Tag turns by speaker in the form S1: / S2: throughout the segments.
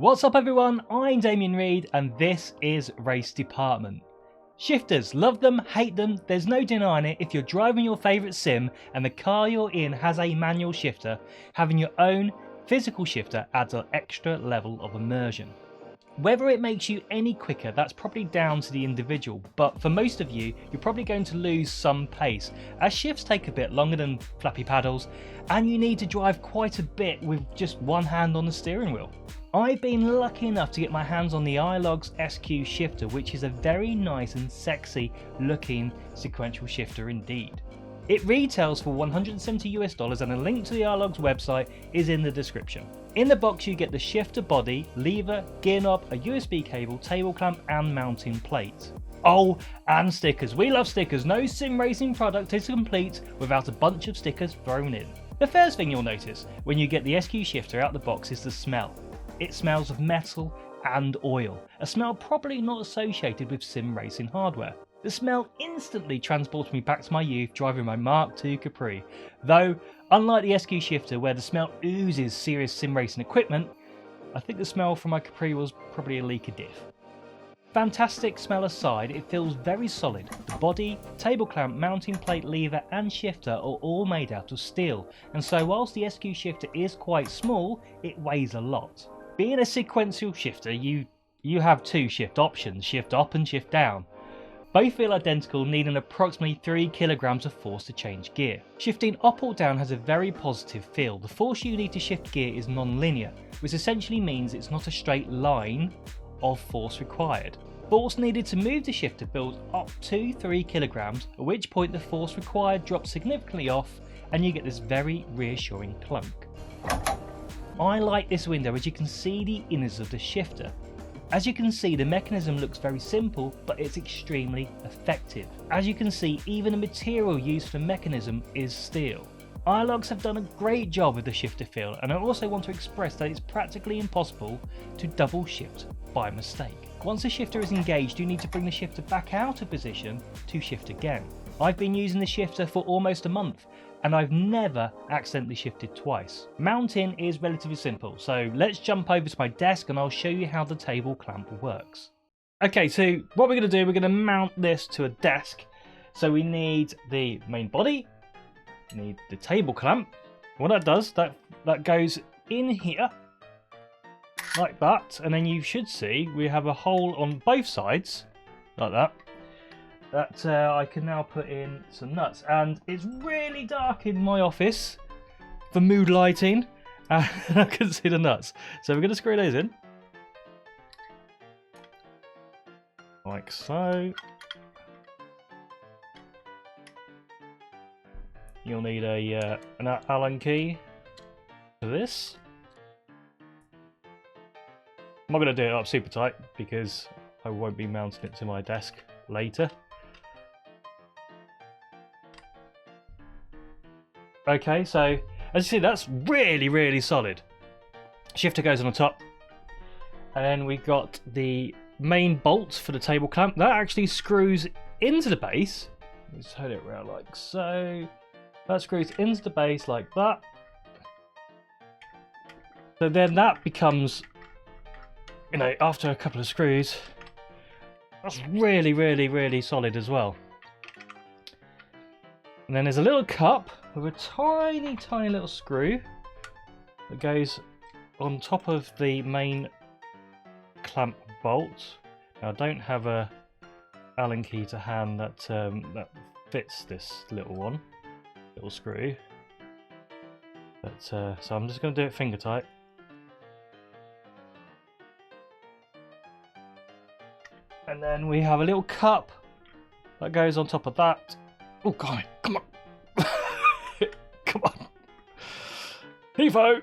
S1: What's up everyone, I'm Damian Reed and this is Race Department. Shifters, love them, hate them, there's no denying it. If you're driving your favourite sim and the car you're in has a manual shifter, having your own physical shifter adds an extra level of immersion. Whether it makes you any quicker, that's probably down to the individual, but for most of you, you're probably going to lose some pace, as shifts take a bit longer than flappy paddles, and you need to drive quite a bit with just one hand on the steering wheel. I've been lucky enough to get my hands on the Aiologs SQ Shifter, which is a very nice and sexy looking sequential shifter indeed. It retails for $170 and a link to the Aiologs website is in the description. In the box you get the shifter body, lever, gear knob, a USB cable, table clamp and mounting plate. Oh, and stickers. We love stickers. No sim racing product is complete without a bunch of stickers thrown in. The first thing you'll notice when you get the SQ Shifter out the box is the smell. It smells of metal and oil, a smell probably not associated with sim racing hardware. The smell instantly transports me back to my youth driving my Mark II Capri, though unlike the SQ Shifter where the smell oozes serious sim racing equipment, I think the smell from my Capri was probably a leak of diff. Fantastic smell aside, it feels very solid. The body, table clamp, mounting plate, lever and shifter are all made out of steel, and so whilst the SQ Shifter is quite small, it weighs a lot. Being a sequential shifter, you have two shift options, shift up and shift down. Both feel identical, needing approximately 3 kilograms of force to change gear. Shifting up or down has a very positive feel. The force you need to shift gear is non-linear, which essentially means it's not a straight line of force required. Force needed to move the shifter builds up to 3 kilograms, at which point the force required drops significantly off and you get this very reassuring clunk. I like this window as you can see the innards of the shifter. As you can see, the mechanism looks very simple, but it's extremely effective. As you can see, even the material used for the mechanism is steel. Aiologs have done a great job with the shifter feel, and I also want to express that it's practically impossible to double shift by mistake. Once the shifter is engaged, you need to bring the shifter back out of position to shift again. I've been using the shifter for almost a month, and I've never accidentally shifted twice. Mounting is relatively simple, so let's jump over to my desk and I'll show you how the table clamp works. Okay, so what we're going to do, we're going to mount this to a desk. So we need the main body, we need the table clamp. What that does, that goes in here, like that, and then you should see we have a hole on both sides, like that. That I can now put in some nuts, and it's really dark in my office for mood lighting and I can see the nuts, so we're going to screw those in like so. You'll need an Allen key for this. I'm not going to do it up super tight because I won't be mounting it to my desk later. Okay, so as you see, that's really solid. Shifter goes on the top, and then we've got the main bolt for the table clamp that actually screws into the base. Let's hold it around like so. That screws into the base like that. So then that becomes, you know, after a couple of screws, that's really solid as well. And then there's a little cup with a tiny little screw that goes on top of the main clamp bolt. Now I don't have a Allen key to hand that fits this little screw. But so I'm just going to do it finger tight. And then we have a little cup that goes on top of that. Oh god, come on. Come on. Hefo!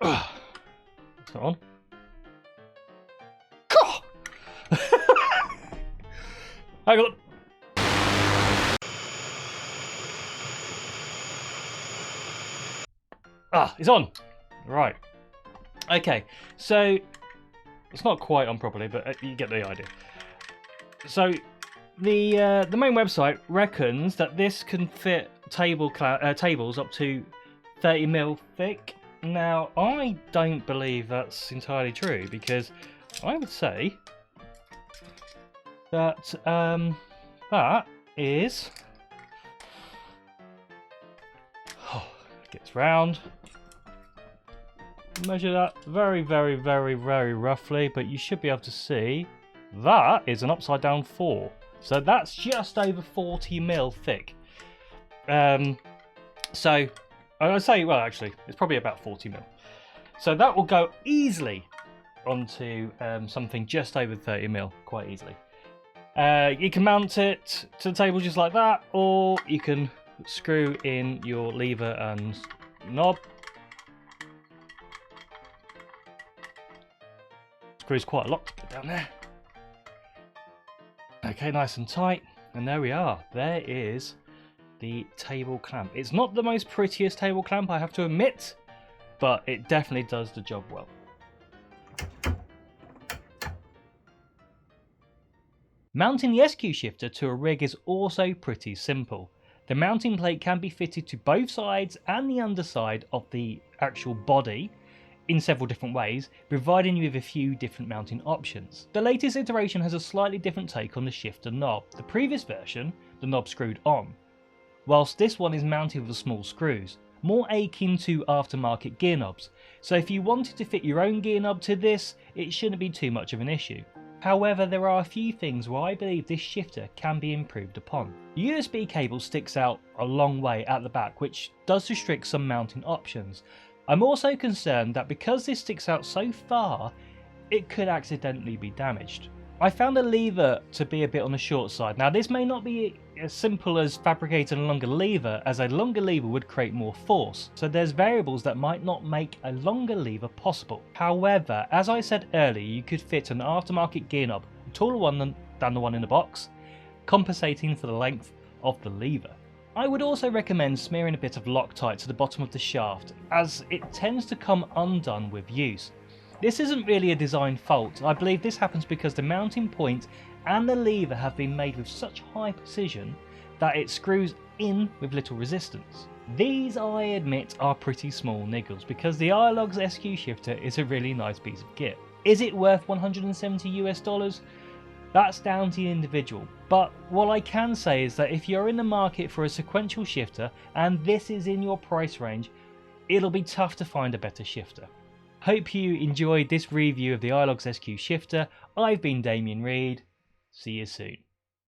S1: It's not on. Hang on. Ah, it's on. Right. Okay, so it's not quite on properly, but you get the idea. So the main website reckons that this can fit tables up to 30mm thick Now, I don't believe that's entirely true, because I would say that that is... Oh, gets round. Measure that very, very, very, very roughly, but you should be able to see that is an upside down 4. So that's just over 40mm thick. So I would say, well, actually, it's probably about 40mm. So that will go easily onto something just over 30mm, quite easily. You can mount it to the table just like that, or you can screw in your lever and knob. Screws quite a lot to get down there. Okay, nice and tight, and there we are. There is the table clamp. It's not the most prettiest table clamp, I have to admit, but it definitely does the job well. Mounting the SQ shifter to a rig is also pretty simple. The mounting plate can be fitted to both sides and the underside of the actual body in several different ways, providing you with a few different mounting options. The latest iteration has a slightly different take on the shifter knob. The previous version, the knob screwed on, whilst this one is mounted with small screws, more akin to aftermarket gear knobs, so if you wanted to fit your own gear knob to this, it shouldn't be too much of an issue. However, there are a few things where I believe this shifter can be improved upon. The USB cable sticks out a long way at the back, which does restrict some mounting options. I'm also concerned that because this sticks out so far, it could accidentally be damaged. I found the lever to be a bit on the short side. Now, this may not be as simple as fabricating a longer lever, as a longer lever would create more force, so there's variables that might not make a longer lever possible. However, as I said earlier, you could fit an aftermarket gear knob, a taller one than the one in the box, compensating for the length of the lever. I would also recommend smearing a bit of Loctite to the bottom of the shaft, as it tends to come undone with use. This isn't really a design fault. I believe this happens because the mounting point and the lever have been made with such high precision that it screws in with little resistance. These, I admit, are pretty small niggles because the Aiologs SQ Shifter is a really nice piece of kit. Is it worth $170 US? That's down to the individual, but what I can say is that if you're in the market for a sequential shifter and this is in your price range, it'll be tough to find a better shifter. Hope you enjoyed this review of the Aiologs SQ Shifter. I've been Damian Reed. See you soon.